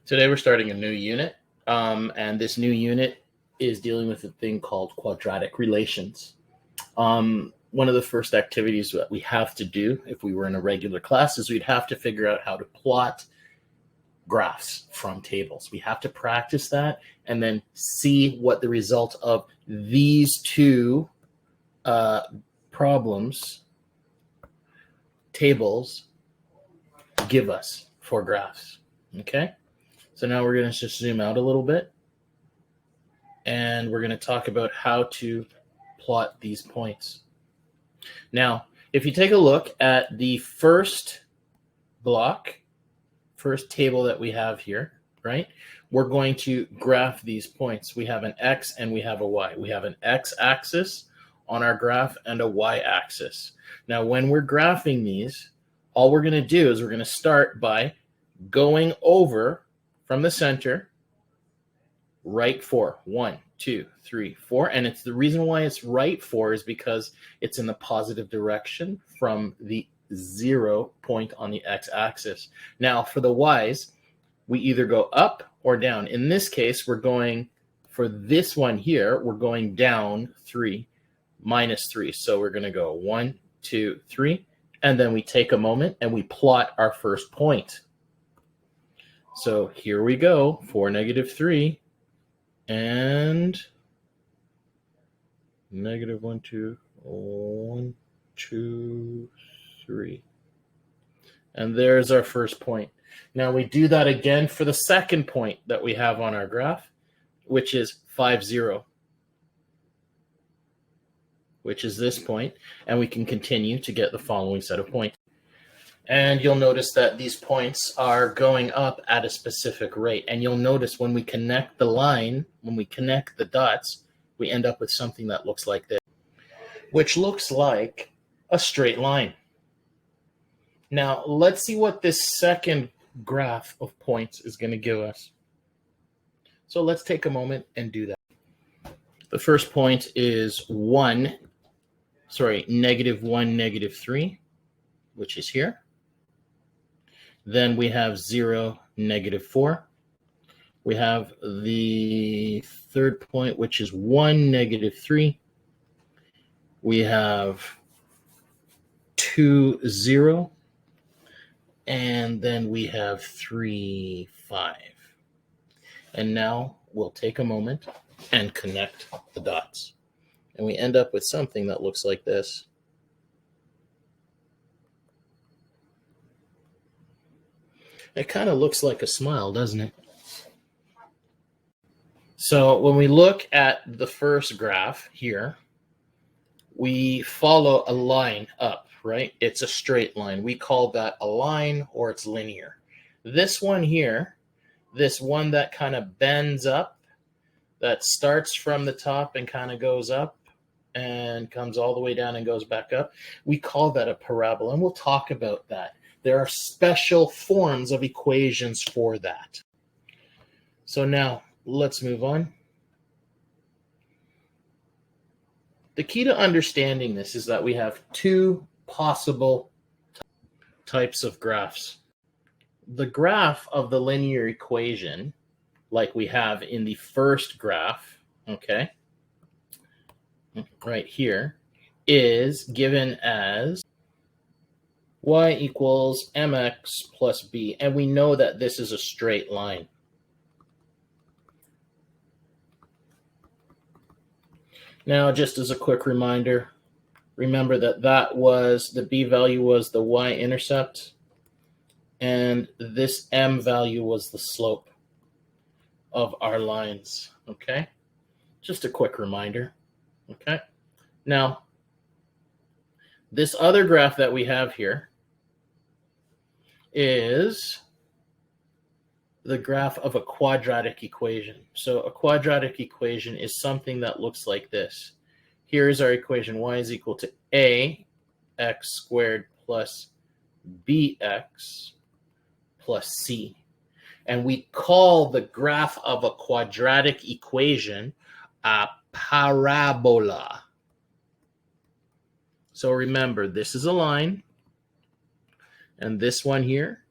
Today we're starting a new unit, and this new unit is dealing with a thing called quadratic relations. One of the first activities that we have to do if we were in a regular class is we'd have to figure out how to plot graphs from tables. We have to practice that and then see what the result of these two tables give us for graphs. Okay? So now we're going to just zoom out a little bit, and we're going to talk about how to plot these points. Now, if you take a look at the first table that we have here, right, we're going to graph these points. We have an X and we have a Y. We have an X axis on our graph and a Y axis. Now, when we're graphing these, all we're going to do is we're going to start by going over from the center, right 4, 1, 2, 3, 4. And it's the reason why it's right 4 is because it's in the positive direction from the 0 point on the x-axis. Now, for the y's, we either go up or down. In this case, we're going, for this one here, we're going down 3, minus 3. So we're going to go 1, 2, 3. And then we take a moment and we plot our first point. So here we go, 4, -3, and -1, 2, 1, 2, 3. And there's our first point. Now we do that again for the second point that we have on our graph, which is 5, 0, which is this point, and we can continue to get the following set of points. And you'll notice that these points are going up at a specific rate. And you'll notice when we connect the line, when we connect the dots, we end up with something that looks like this, which looks like a straight line. Now, let's see what this second graph of points is going to give us. So let's take a moment and do that. The first point is -1, -3, which is here. Then we have 0, -4. We have the third point, which is 1, -3. We have 2, 0. And then we have 3, 5. And now we'll take a moment and connect the dots. And we end up with something that looks like this. It kind of looks like a smile, doesn't it? So when we look at the first graph here, we follow a line up, right? It's a straight line. We call that a line, or it's linear. This one here, this one that kind of bends up, that starts from the top and kind of goes up and comes all the way down and goes back up, we call that a parabola, and we'll talk about that. There are special forms of equations for that. So now let's move on. The key to understanding this is that we have two possible types of graphs. The graph of the linear equation, like we have in the first graph, okay, right here, is given as y equals mx plus b, and we know that this is a straight line. Now, just as a quick reminder, remember that the b value was the y-intercept, and this m value was the slope of our lines, okay? Just a quick reminder, okay? Now, this other graph that we have here is the graph of a quadratic equation. So a quadratic equation is something that looks like this. Here's our equation. Y is equal to ax squared plus bx plus c. And we call the graph of a quadratic equation a parabola. So remember, this is a line, and this one here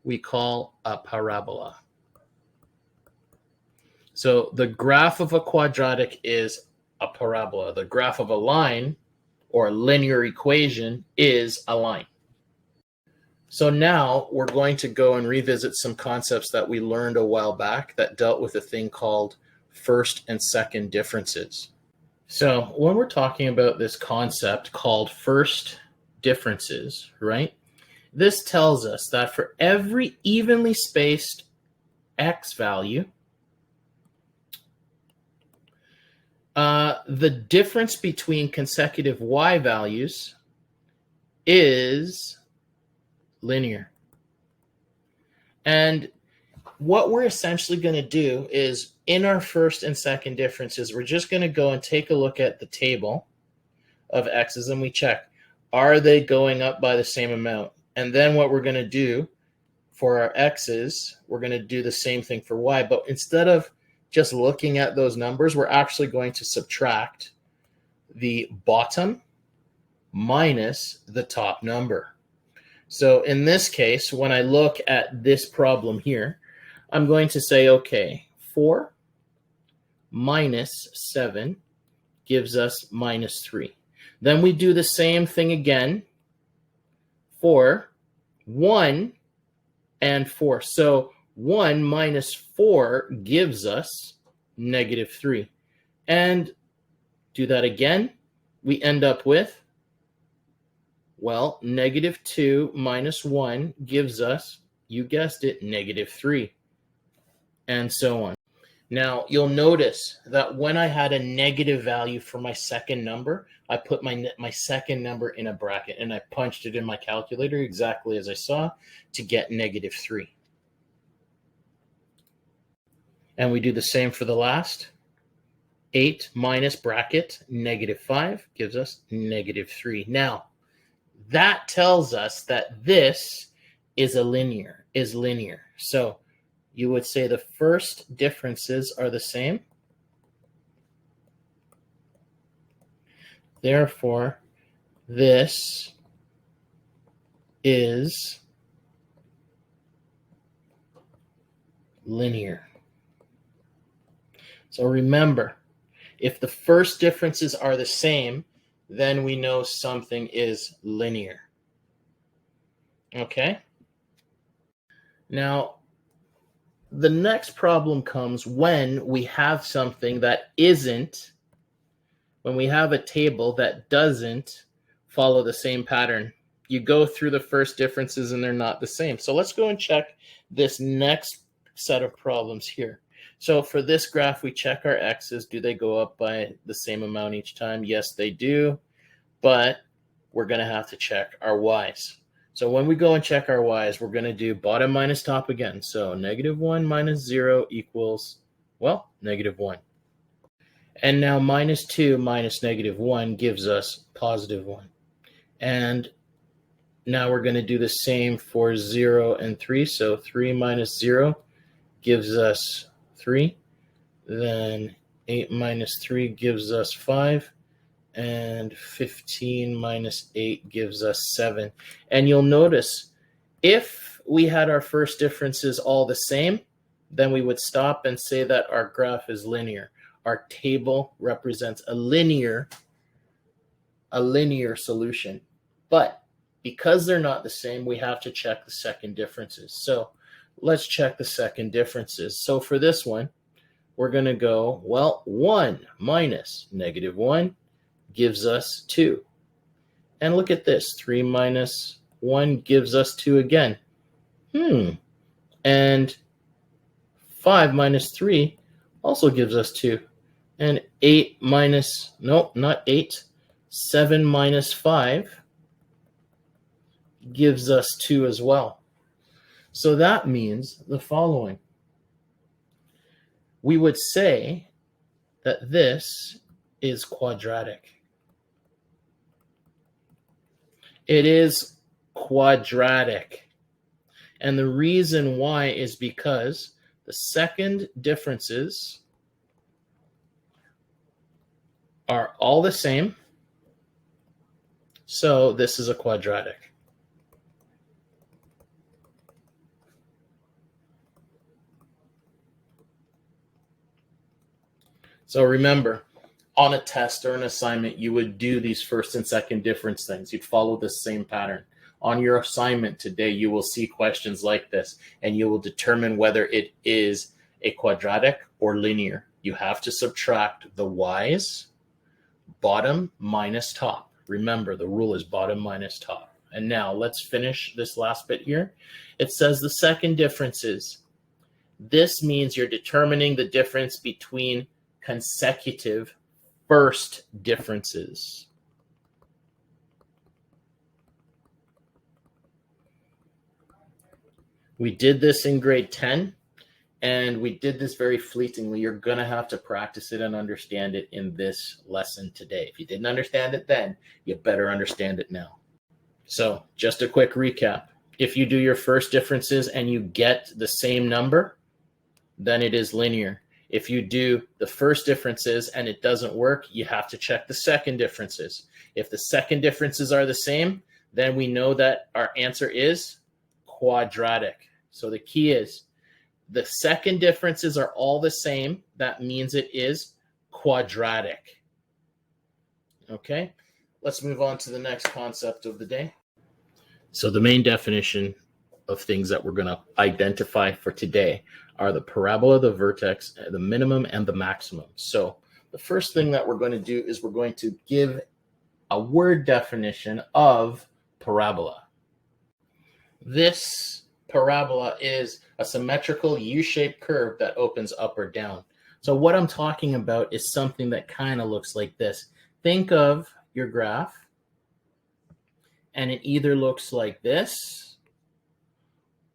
we call a parabola. So the graph of a quadratic is a parabola. The graph of a line or a linear equation is a line. So now we're going to go and revisit some concepts that we learned a while back that dealt with a thing called first and second differences. So when we're talking about this concept called first differences, right? This tells us that for every evenly spaced x value, the difference between consecutive y values is linear. And what we're essentially going to do is in our first and second differences, we're just going to go and take a look at the table of x's and we check, are they going up by the same amount? And then what we're going to do for our x's, we're going to do the same thing for y. But instead of just looking at those numbers, we're actually going to subtract the bottom minus the top number. So in this case, when I look at this problem here, I'm going to say, okay, 4 minus 7 gives us minus 3. Then we do the same thing again for 1 and 4. So 1 minus 4 gives us negative 3. And do that again, we end up with, well, negative 2 minus 1 gives us, you guessed it, negative 3, and so on. Now, you'll notice that when I had a negative value for my second number, I put my second number in a bracket, and I punched it in my calculator exactly as I saw to get negative 3. And we do the same for the last. 8 minus bracket, negative 5 gives us negative 3. Now, that tells us that this is linear. So you would say the first differences are the same. Therefore, this is linear. So remember, if the first differences are the same, then we know something is linear. Okay? Now, the next problem comes when we have something that isn't, when we have a table that doesn't follow the same pattern. You go through the first differences and they're not the same. So let's go and check this next set of problems here. So for this graph, we check our x's. Do they go up by the same amount each time? Yes, they do. But we're going to have to check our y's. So when we go and check our y's, we're going to do bottom minus top again. So negative 1 minus 0 equals, well, negative 1. And now minus 2 minus negative 1 gives us positive 1. And now we're going to do the same for 0 and 3. So 3 minus 0 gives us 3. Then 8 minus 3 gives us 5. And 15 minus 8 gives us 7. And you'll notice if we had our first differences all the same, then we would stop and say that our graph is linear. Our table represents a linear solution. But because they're not the same, we have to check the second differences. So let's check the second differences. So for this one, we're going to go, well, 1 minus negative 1 gives us 2. And look at this, 3 minus 1 gives us 2 again. And 5 minus 3 also gives us 2. And 8 minus, no, not 8, 7 minus 5 gives us 2 as well. So that means the following. We would say that this is quadratic. It is quadratic. And the reason why is because the second differences are all the same. So this is a quadratic. So remember, on a test or an assignment, you would do these first and second difference things. You'd follow the same pattern. On your assignment today, you will see questions like this, and you will determine whether it is a quadratic or linear. You have to subtract the y's, bottom minus top. Remember, the rule is bottom minus top. And now let's finish this last bit here. It says the second difference is, this means you're determining the difference between consecutive first differences. We did this in grade 10, and we did this very fleetingly. You're going to have to practice it and understand it in this lesson today. If you didn't understand it then, you better understand it now. So just a quick recap. If you do your first differences and you get the same number, then it is linear. If you do the first differences and it doesn't work, you have to check the second differences. If the second differences are the same, then we know that our answer is quadratic. So the key is the second differences are all the same. That means it is quadratic. Okay, let's move on to the next concept of the day. So the main definition of things that we're going to identify for today are the parabola, the vertex, the minimum, and the maximum. So the first thing that we're going to do is we're going to give a word definition of parabola. This parabola is a symmetrical U-shaped curve that opens up or down. So what I'm talking about is something that kind of looks like this. Think of your graph, and it either looks like this,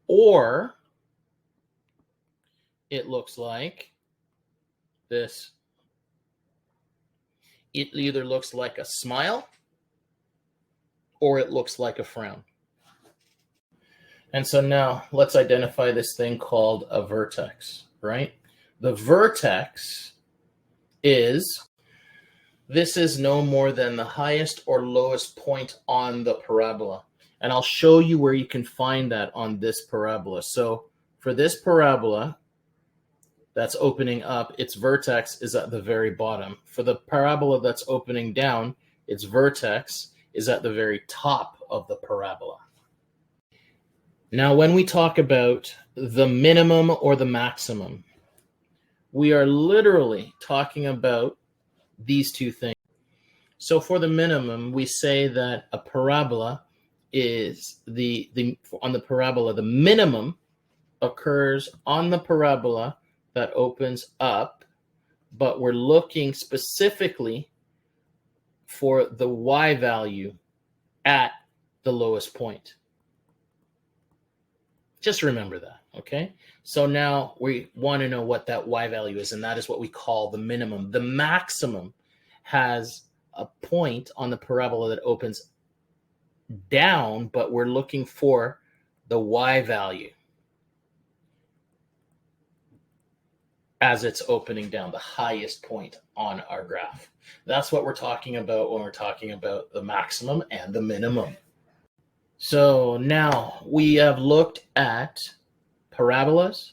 or it looks like this. It either looks like a smile, or it looks like a frown. And so now let's identify this thing called a vertex, right? The vertex is, this is no more than the highest or lowest point on the parabola. And I'll show you where you can find that on this parabola. So for this parabola that's opening up, its vertex is at the very bottom. For the parabola that's opening down, its vertex is at the very top of the parabola. Now, when we talk about the minimum or the maximum, we are literally talking about these two things. So for the minimum, we say that a parabola is on the parabola, the minimum occurs on the parabola that opens up, but we're looking specifically for the y value at the lowest point. Just remember that, okay? So now we want to know what that y value is, and that is what we call the minimum. The maximum has a point on the parabola that opens down, but we're looking for the y value as it's opening down, the highest point on our graph. That's what we're talking about when we're talking about the maximum and the minimum. So now we have looked at parabolas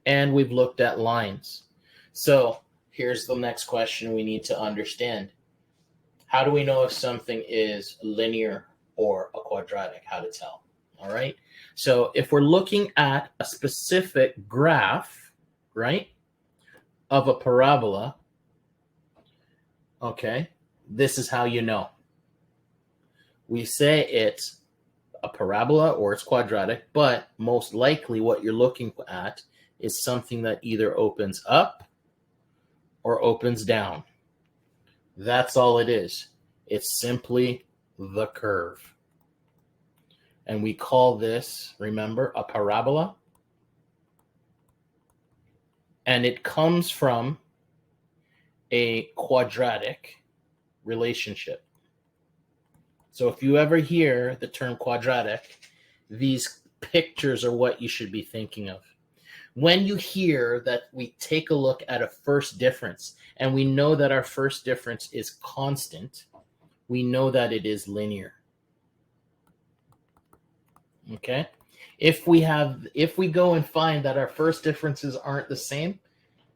and we've looked at lines. So here's the next question we need to understand. How do we know if something is linear or a quadratic? How to tell? All right. So if we're looking at a specific graph, right, of a parabola, okay, this is how you know. We say it's a parabola or it's quadratic, but most likely what you're looking at is something that either opens up or opens down. That's all it is. It's simply the curve. And we call this, remember, a parabola. And it comes from a quadratic relationship. So if you ever hear the term quadratic, these pictures are what you should be thinking of. When you hear that we take a look at a first difference, and we know that our first difference is constant, we know that it is linear. Okay? If we go and find that our first differences aren't the same,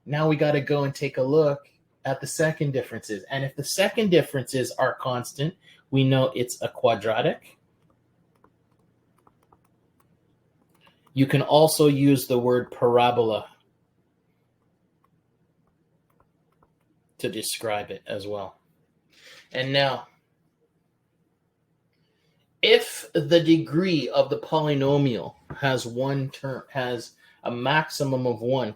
now we got to go and take a look at the second differences. And if the second differences are constant, we know it's a quadratic. You can also use the word parabola to describe it as well. And now, if the degree of the polynomial has one term, has a maximum of 1,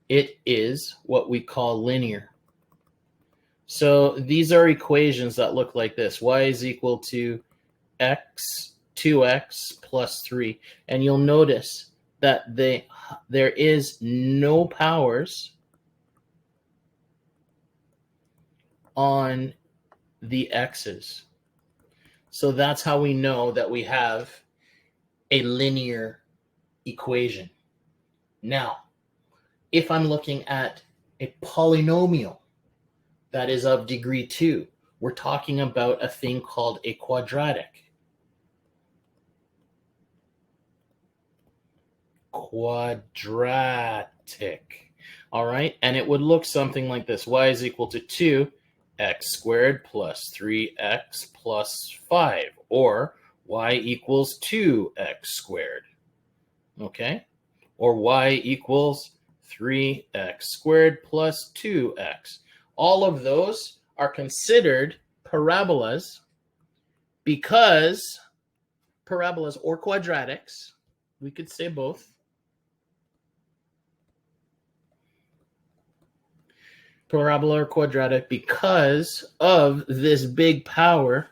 it is what we call linear. So these are equations that look like this. Y is equal to x, 2x plus 3. And you'll notice that there is no powers on the x's. So that's how we know that we have a linear equation. Now, if I'm looking at a polynomial that is of degree 2, we're talking about a thing called a quadratic. Quadratic. All right, and it would look something like this. Y is equal to 2x squared plus 3x plus 5, or y equals 2x squared. Okay, or y equals 3x squared plus 2x. All of those are considered parabolas because parabolas or quadratics, we could say both, parabola or quadratic, because of this big power,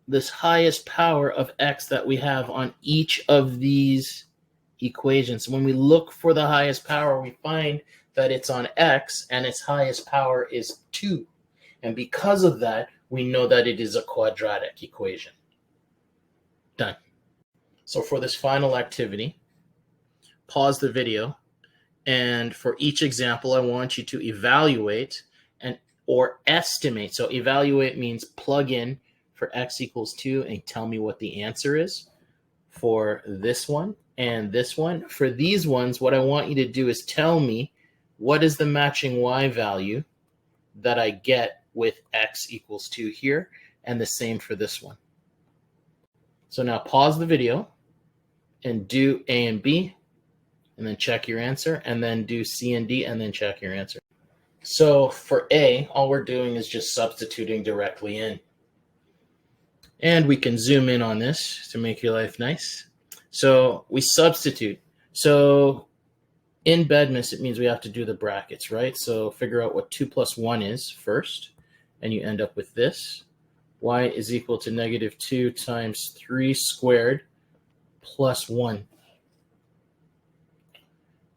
this highest power of x that we have on each of these equations. When we look for the highest power, we find that it's on x and its highest power is 2. And because of that, we know that it is a quadratic equation. Done. So for this final activity, pause the video, and for each example, I want you to evaluate or estimate. So evaluate means plug in for x equals 2 and tell me what the answer is for this one and this one. For these ones, what I want you to do is tell me what is the matching y value that I get with x equals 2 here, and the same for this one. So now pause the video and do A and B, and then check your answer, and then do C and D, and then check your answer. So for A, all we're doing is just substituting directly in. And we can zoom in on this to make your life nice. So we substitute. So in Bedmas, it means we have to do the brackets, right? So figure out what 2 plus 1 is first, and you end up with this. Y is equal to negative 2 times 3 squared plus 1.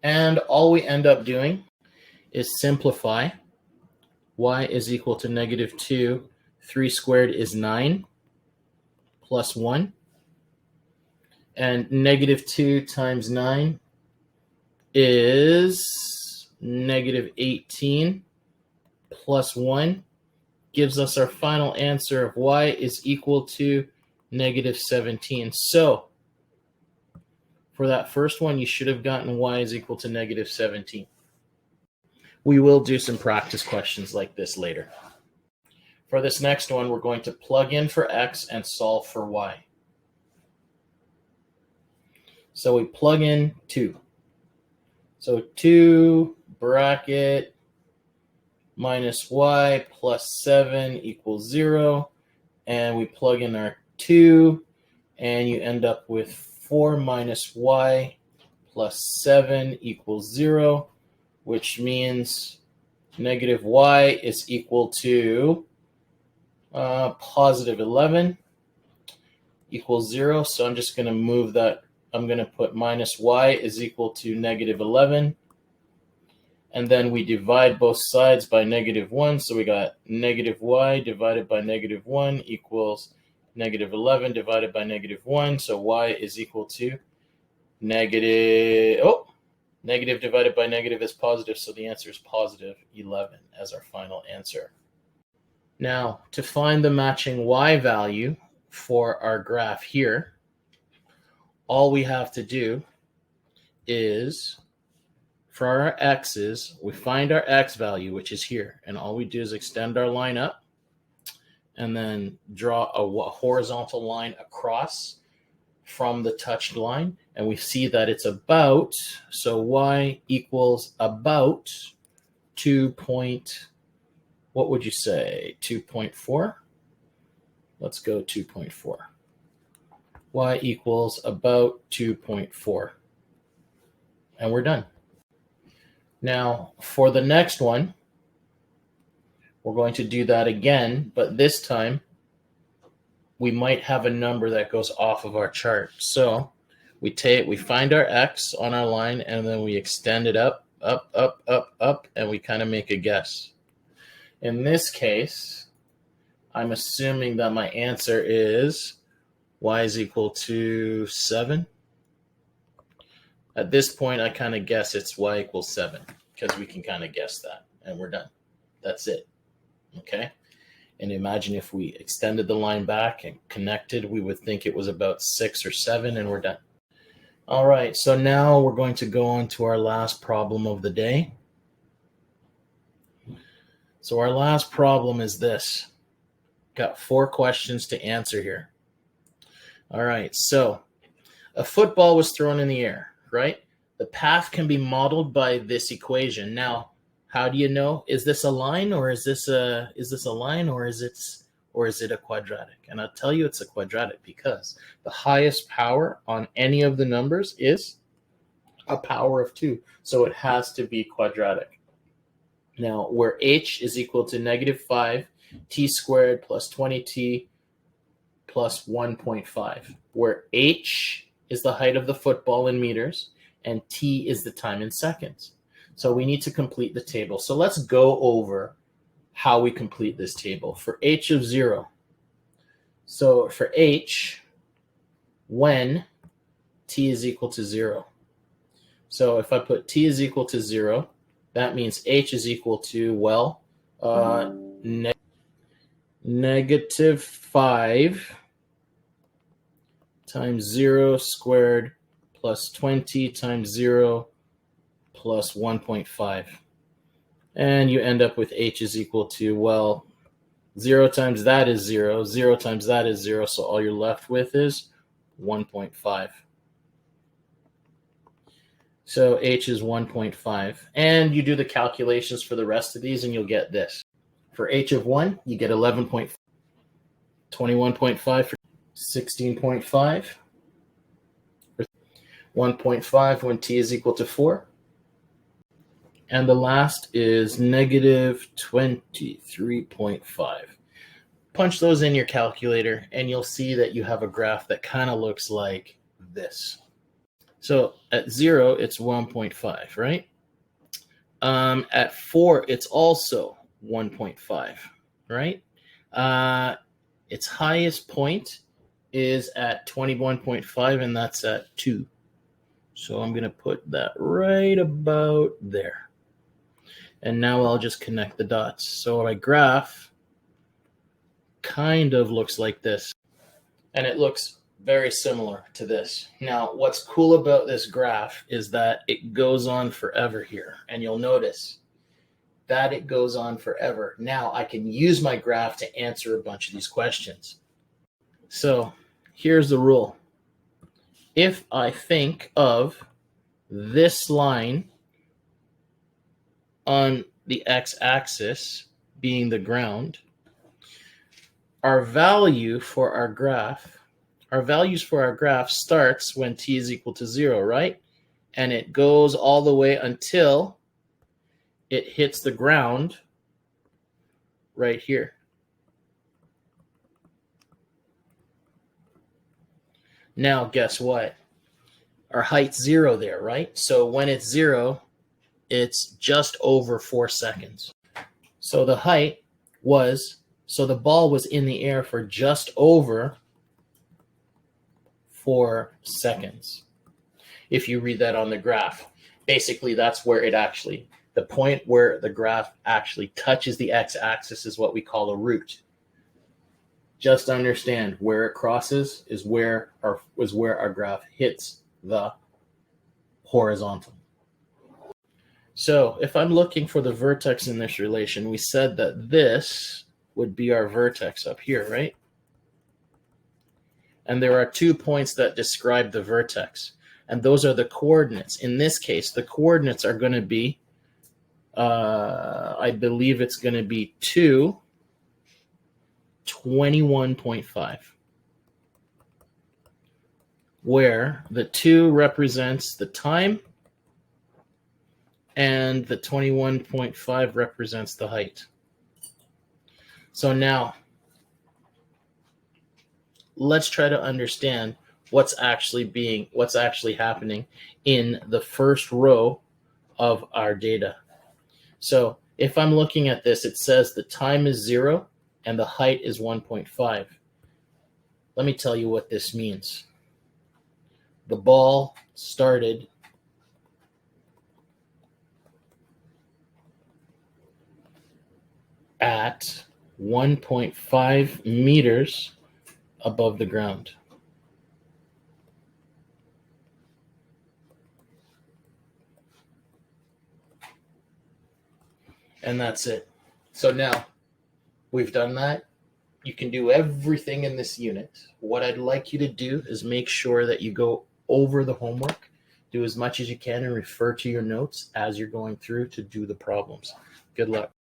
And all we end up doing is simplify. Y is equal to negative 2. 3 squared is 9 plus 1. And negative 2 times 9 is negative 18 plus 1 gives us our final answer of y is equal to negative 17. So for that first one, you should have gotten y is equal to negative 17. We will do some practice questions like this later. For this next one, we're going to plug in for x and solve for y. So we plug in 2. So 2 bracket minus y plus 7 equals 0. And we plug in our 2, and you end up with 4 minus y plus 7 equals 0, which means negative y is equal to positive 11 equals 0. So I'm just going to move that. I'm going to put minus y is equal to negative 11. And then we divide both sides by negative 1. So we got negative y divided by negative 1 equals negative 11 divided by negative 1. So y is equal to negative divided by negative is positive. So the answer is positive 11 as our final answer. Now, to find the matching y value for our graph here, all we have to do is for our x's, we find our x value, which is here. And all we do is extend our line up and then draw a horizontal line across from the touched line. And we see that it's about, so y equals about 2 what would you say, 2.4? Let's go 2.4. Y equals about 2.4. And we're done. Now, for the next one, we're going to do that again, but this time we might have a number that goes off of our chart. So we find our x on our line, and then we extend it up, and we kind of make a guess. In this case, I'm assuming that my answer is y is equal to 7. At this point, I kind of guess it's y equals 7 because we can kind of guess that, and we're done. That's it, okay? And imagine if we extended the line back and connected, we would think it was about 6 or 7, and we're done. All right, so now we're going to go on to our last problem of the day. So our last problem is this. Got 4 questions to answer here. All right, so a football was thrown in the air, right? The path can be modeled by this equation. Now, how do you know? Is this a line, or is this a line, or is it a quadratic? And I'll tell you it's a quadratic because the highest power on any of the numbers is a power of 2. So it has to be quadratic. Now, where h is equal to -5 t squared plus 20t plus 1.5, where h is the height of the football in meters and t is the time in seconds. So we need to complete the table. So let's go over how we complete this table. For h of 0, so for h, when t is equal to 0. So if I put t is equal to 0, that means h is equal to, well, -5 times 0 squared plus 20 times 0 plus 1.5. And you end up with h is equal to, well, 0 times that is 0, 0 times that is 0, so all you're left with is 1.5. So h is 1.5. And you do the calculations for the rest of these, and you'll get this. For h of 1, you get 11.5, 21.5 for 16.5, 1.5 when t is equal to 4. And the last is -23.5. Punch those in your calculator, and you'll see that you have a graph that kind of looks like this. So at 0, it's 1.5, right? At 4, it's also 1.5, right? Its highest point is at 21.5, and that's at 2. So I'm going to put that right about there. And now I'll just connect the dots. So my graph kind of looks like this. And it looks very similar to this. Now, what's cool about this graph is that it goes on forever here. And you'll notice that it goes on forever. Now I can use my graph to answer a bunch of these questions. So here's the rule. If I think of this line on the x-axis being the ground, our values for our graph starts when t is equal to 0, right? And it goes all the way until it hits the ground right here. Now, guess what? Our height's 0 there, right? So when it's 0, it's just over 4 seconds. So the height was, so the ball was in the air for just over 4 seconds. If you read that on the graph, basically that's where it actually, the point where the graph actually touches the x-axis is what we call a root. Just understand where it crosses is where our graph hits the horizontal. So if I'm looking for the vertex in this relation, we said that this would be our vertex up here, right? And there are 2 points that describe the vertex, and those are the coordinates. In this case, the coordinates are going to be, I believe it's going to be 2, 21.5, where the 2 represents the time and the 21.5 represents the height. So now let's try to understand what's actually happening in the first row of our data. So if I'm looking at this, it says the time is 0 and the height is 1.5. Let me tell you what this means. The ball started at 1.5 meters above the ground. And that's it. So now we've done that. You can do everything in this unit. What I'd like you to do is make sure that you go over the homework, do as much as you can, and refer to your notes as you're going through to do the problems. Good luck.